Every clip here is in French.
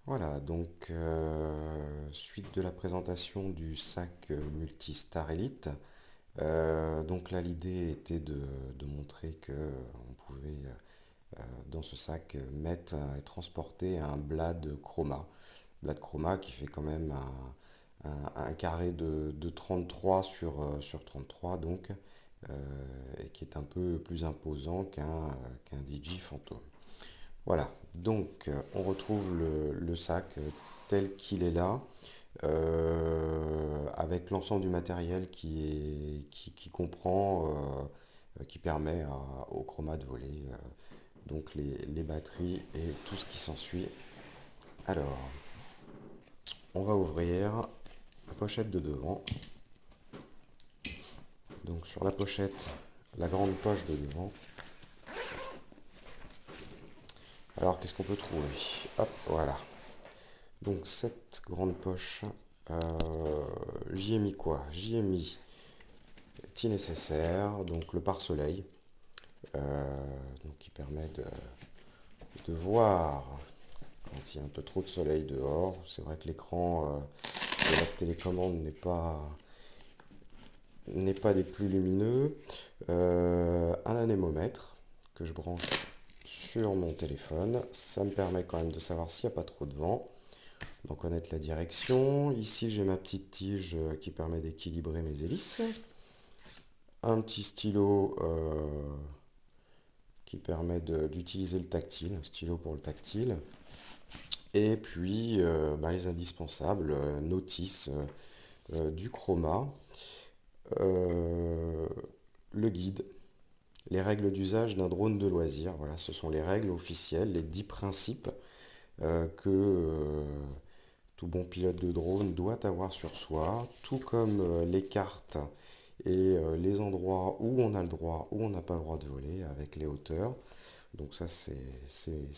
Voilà, donc suite de la présentation du sac Multistar Elite. Donc là, l'idée était de montrer que on pouvait dans ce sac mettre et transporter un blad chroma. Blad chroma qui fait quand même un carré de 33 sur 33 donc, et qui est un peu plus imposant qu'un DJ Phantom. Voilà, donc on retrouve le sac tel qu'il est là, avec l'ensemble du matériel qui comprend, qui permet au Chroma de voler, donc les batteries et tout ce qui s'ensuit. Alors, on va ouvrir la pochette de devant. Donc sur la pochette, la grande poche de devant. Alors qu'est-ce qu'on peut trouver? Hop, voilà. Donc cette grande poche, j'y ai mis quoi? J'y ai mis petit nécessaire, donc le pare-soleil, donc qui permet de voir quand il y a un peu trop de soleil dehors. C'est vrai que l'écran de la télécommande n'est pas des plus lumineux. Un anémomètre que je branche sur mon téléphone, ça me permet quand même de savoir s'il n'y a pas trop de vent, d'en connaître la direction. Ici j'ai ma petite tige qui permet d'équilibrer mes hélices. Un petit stylo qui permet d'utiliser le tactile, un stylo pour le tactile. Et puis les indispensables, notice du chroma, euh, le guide, les règles d'usage d'un drone de loisir. Voilà, ce sont les règles officielles, les 10 principes que tout bon pilote de drone doit avoir sur soi, tout comme les cartes et les endroits où on a le droit, où on n'a pas le droit de voler avec les hauteurs. Donc ça, c'est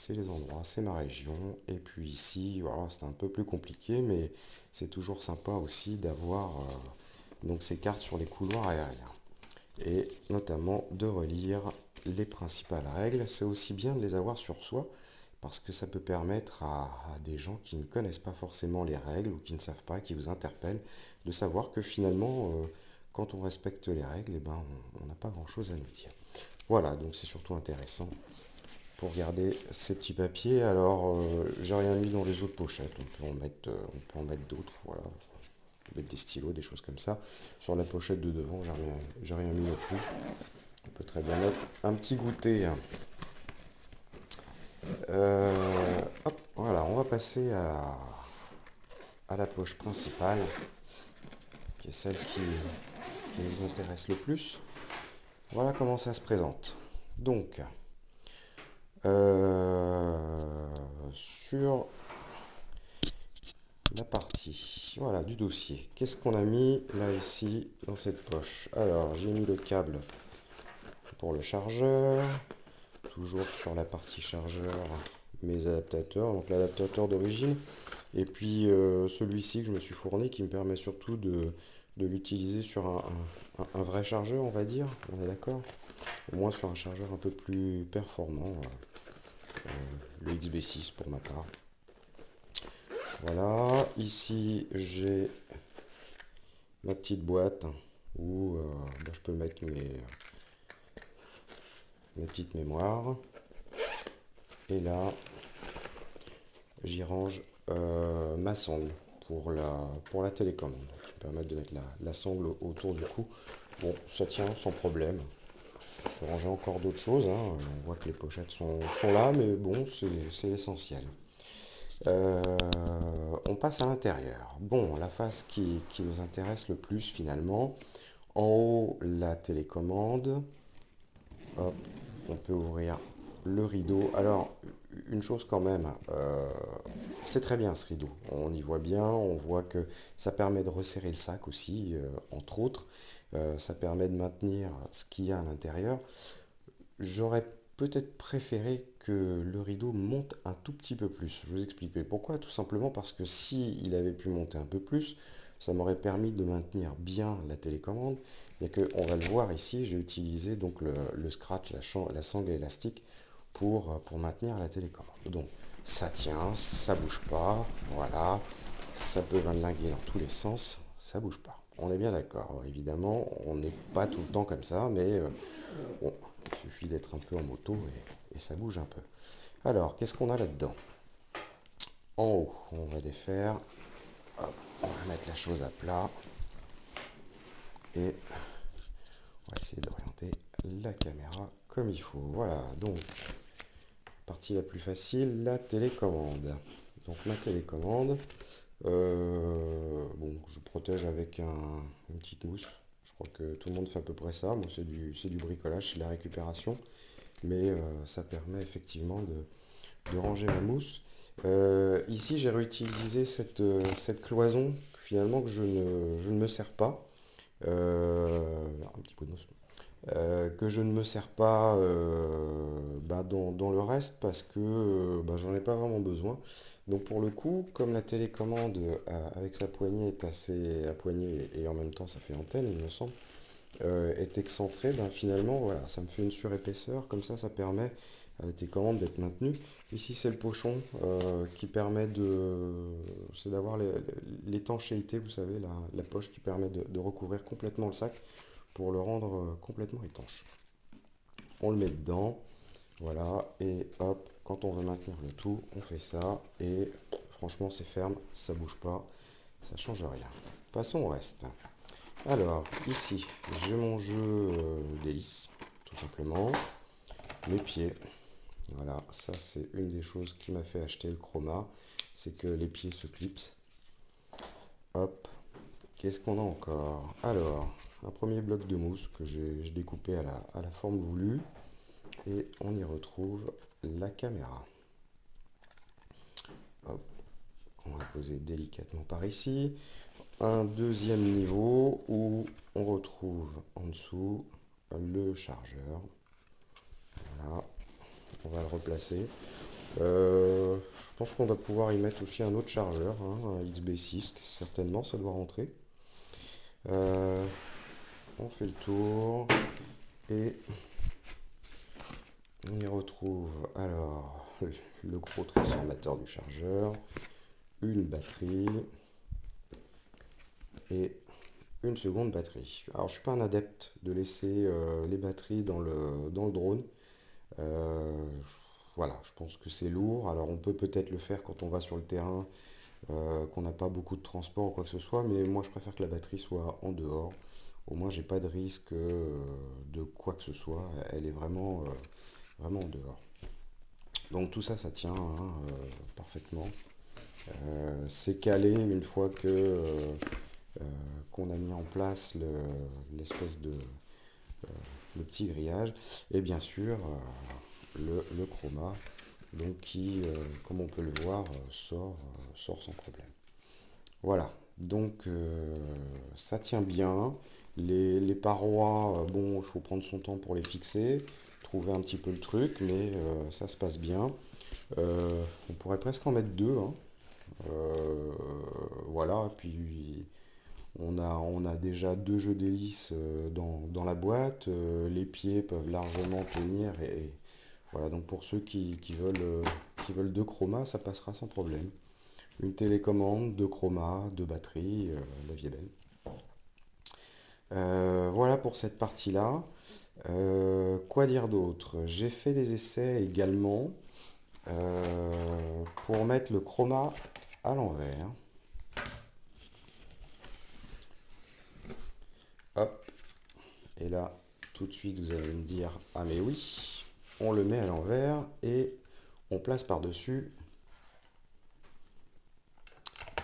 les endroits, c'est ma région. Et puis ici, voilà, c'est un peu plus compliqué, mais c'est toujours sympa aussi d'avoir donc ces cartes sur les couloirs aériens. Et notamment de relire les principales règles. C'est aussi bien de les avoir sur soi, parce que ça peut permettre à des gens qui ne connaissent pas forcément les règles ou qui ne savent pas, qui vous interpellent, de savoir que finalement, quand on respecte les règles, eh ben, on n'a pas grand-chose à nous dire. Voilà, donc c'est surtout intéressant pour garder ces petits papiers. Alors, j'ai rien mis dans les autres pochettes. On peut en mettre d'autres. Voilà, mettre des stylos, des choses comme ça. Sur la pochette de devant, j'ai rien mis non plus. On peut très bien mettre un petit goûter. Hop, voilà, on va passer à la poche principale, qui est celle qui nous intéresse le plus. Voilà comment ça se présente. Donc, sur la partie voilà, du dossier, qu'est-ce qu'on a mis là ici dans cette poche? Alors, j'ai mis le câble pour le chargeur, toujours sur la partie chargeur, mes adaptateurs, donc l'adaptateur d'origine, et puis celui-ci que je me suis fourni qui me permet surtout de l'utiliser sur un vrai chargeur, on va dire, on est d'accord? Au moins sur un chargeur un peu plus performant, le XB6 pour ma part. Voilà, ici j'ai ma petite boîte où je peux mettre mes petites mémoires. Et là, j'y range ma sangle pour la télécommande, qui me permet de mettre la sangle autour du cou. Bon, ça tient sans problème. On peut ranger encore d'autres choses, hein. On voit que les pochettes sont là, mais bon, c'est l'essentiel. Euh, on passe à l'intérieur. Bon, la face qui nous intéresse le plus finalement. En haut, la télécommande. Hop, on peut ouvrir le rideau. Alors, une chose quand même, c'est très bien ce rideau. On y voit bien, on voit que ça permet de resserrer le sac aussi, entre autres. Ça permet de maintenir ce qu'il y a à l'intérieur. J'aurais peut-être préféré que le rideau monte un tout petit peu plus. Je vous explique pourquoi. Tout simplement parce que si il avait pu monter un peu plus, ça m'aurait permis de maintenir bien la télécommande. Et que, on va le voir ici, j'ai utilisé donc le scratch, la sangle élastique pour maintenir la télécommande. Donc, Ça tient, ça bouge pas, voilà. Ça peut vindinguer dans tous les sens, ça bouge pas. On est bien d'accord. Évidemment, on n'est pas tout le temps comme ça, mais bon, il suffit d'être un peu en moto et ça bouge un peu. Alors, qu'est-ce qu'on a là-dedans? En haut, on va défaire. Hop, on va mettre la chose à plat. Et on va essayer d'orienter la caméra comme il faut. Voilà, donc, partie la plus facile, la télécommande. Donc, ma télécommande, bon, je protège avec une petite mousse. Je crois que tout le monde fait à peu près ça. Bon, c'est du bricolage, c'est de la récupération. Mais ça permet effectivement de ranger ma mousse. Ici, j'ai réutilisé cette cloison finalement que je ne me sers pas. Un petit peu de mousse. Que je ne me sers pas bah, dans le reste parce que bah, j'en ai pas vraiment besoin. Donc pour le coup, comme la télécommande avec sa poignée est assez à poignée et en même temps ça fait antenne, il me semble, est excentrée, ben finalement voilà, ça me fait une surépaisseur, comme ça permet à la télécommande d'être maintenue. Ici c'est le pochon qui permet c'est d'avoir l'étanchéité, vous savez, la poche qui permet de recouvrir complètement le sac pour le rendre complètement étanche. On le met dedans, voilà, et hop, quand on veut maintenir le tout, on fait ça, et franchement c'est ferme, ça bouge pas, ça change rien. Passons au reste. Alors, ici, j'ai mon jeu d'hélice, tout simplement. Mes pieds, voilà, ça c'est une des choses qui m'a fait acheter le Chroma, c'est que les pieds se clipsent. Hop, qu'est-ce qu'on a encore? Alors, un premier bloc de mousse que j'ai découpé à la forme voulue. Et on y retrouve la caméra. Hop, on va poser délicatement par ici. Un deuxième niveau où on retrouve en dessous le chargeur. Voilà, on va le replacer. Je pense qu'on va pouvoir y mettre aussi un autre chargeur, hein, un XB6, certainement, ça doit rentrer. On fait le tour et on y retrouve alors le gros transformateur du chargeur, une batterie et une seconde batterie. Alors je suis pas un adepte de laisser les batteries dans le drone. Euh, voilà, je pense que c'est lourd. Alors on peut peut-être le faire quand on va sur le terrain, qu'on n'a pas beaucoup de transport ou quoi que ce soit, mais moi je préfère que la batterie soit en dehors. Au moins j'ai pas de risque de quoi que ce soit. Elle est vraiment, vraiment en dehors. Donc tout ça, ça tient hein, parfaitement. C'est calé une fois que qu'on a mis en place l'espèce de le petit grillage et bien sûr le chroma donc qui comme on peut le voir sort sans problème. Voilà, donc ça tient bien. Les parois, bon, il faut prendre son temps pour les fixer, trouver un petit peu le truc, mais ça se passe bien. On pourrait presque en mettre deux, hein. Voilà, puis on a déjà deux jeux d'hélice dans la boîte. Les pieds peuvent largement tenir. Et voilà, donc pour ceux qui veulent deux chromas, ça passera sans problème. Une télécommande, deux chromas, deux batteries, la vie est belle. Voilà pour cette partie-là. Quoi dire d'autre? J'ai fait des essais également pour mettre le chroma à l'envers. Hop, et là, tout de suite, vous allez me dire, ah mais oui, on le met à l'envers et on place par-dessus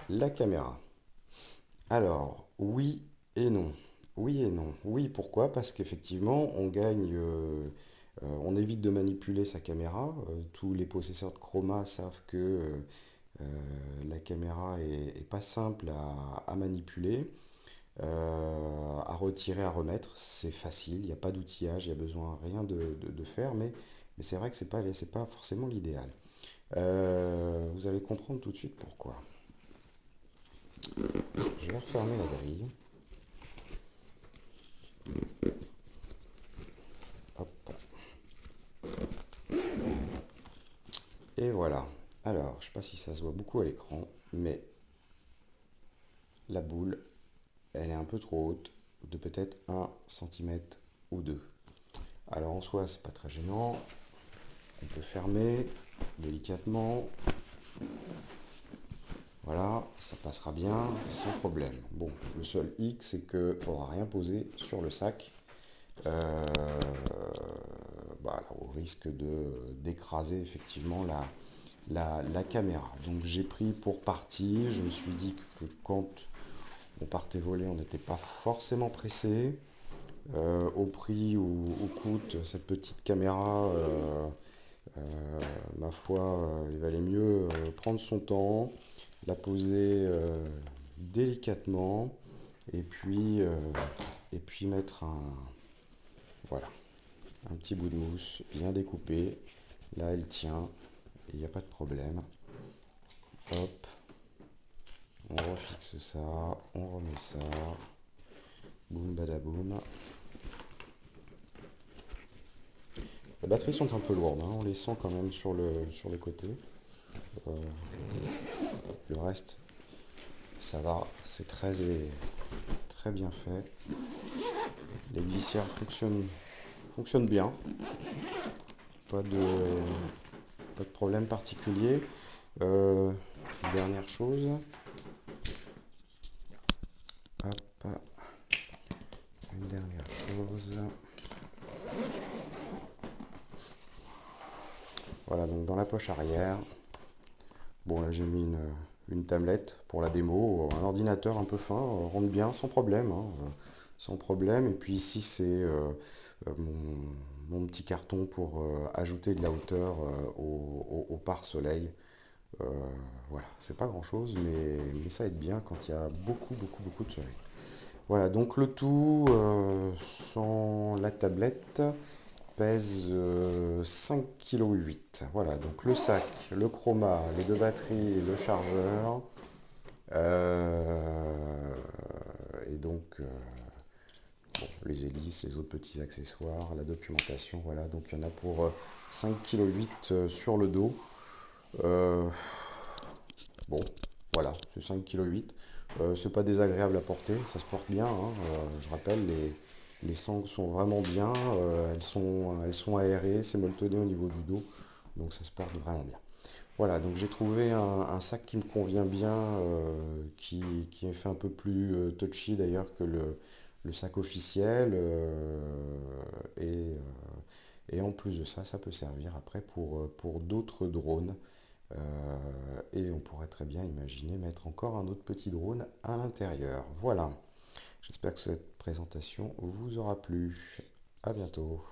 la caméra. Alors, oui et non. Oui et non. Oui, pourquoi? Parce qu'effectivement, on gagne, on évite de manipuler sa caméra. Tous les possesseurs de chroma savent que la caméra est pas simple à manipuler. À retirer, à remettre, c'est facile, il n'y a pas d'outillage, il n'y a besoin rien de faire, mais c'est vrai que c'est pas forcément l'idéal. Vous allez comprendre tout de suite pourquoi. Je vais refermer la grille. Hop. Et voilà. Alors, je ne sais pas si ça se voit beaucoup à l'écran, mais la boule, elle est un peu trop haute, de peut-être 1 cm ou 2. Alors en soi, c'est pas très gênant. On peut fermer délicatement. Voilà, ça passera bien sans problème. Bon, le seul hic, c'est qu'il ne faudra rien poser sur le sac. Euh, Voilà, au risque d'écraser effectivement la caméra. Donc j'ai pris pour partie. Je me suis dit que quand on partait voler, on n'était pas forcément pressé. Au prix où coûte cette petite caméra, ma foi, il valait mieux prendre son temps, la poser délicatement et puis mettre voilà, un petit bout de mousse bien découpé. Là, elle tient, il n'y a pas de problème. Hop, on refixe ça, on remet ça. Boum badaboum. Les batteries sont un peu lourdes, hein, on les sent quand même sur le côté. Euh, le reste, ça va, c'est très bien fait. Les glissières fonctionnent bien, pas de problème particulier. Euh, Dernière chose, hop, une dernière chose. Voilà, donc dans la poche arrière, bon là j'ai mis une tablette pour la démo, un ordinateur un peu fin, rentre bien sans problème, hein, sans problème. Et puis ici c'est mon petit carton pour ajouter de la hauteur au pare-soleil. Euh, voilà, c'est pas grand chose, mais ça aide bien quand il y a beaucoup de soleil. Voilà, donc le tout sans la tablette pèse 5,8 kg. Voilà, donc le sac, le chroma, les deux batteries et le chargeur. Et donc bon, les hélices, les autres petits accessoires, la documentation. Voilà, donc il y en a pour 5,8 kg sur le dos. Euh, Bon, voilà, c'est 5,8 kg. C'est pas désagréable à porter, ça se porte bien, hein. Je rappelle, les sangles sont vraiment bien, elles sont aérées, c'est molletonné au niveau du dos, donc ça se porte vraiment bien. Voilà, donc j'ai trouvé un sac qui me convient bien, qui est fait un peu plus touchy d'ailleurs que le sac officiel. Et en plus de ça, ça peut servir après pour d'autres drones. Et on pourrait très bien imaginer mettre encore un autre petit drone à l'intérieur. Voilà, j'espère que cette présentation vous aura plu. À bientôt.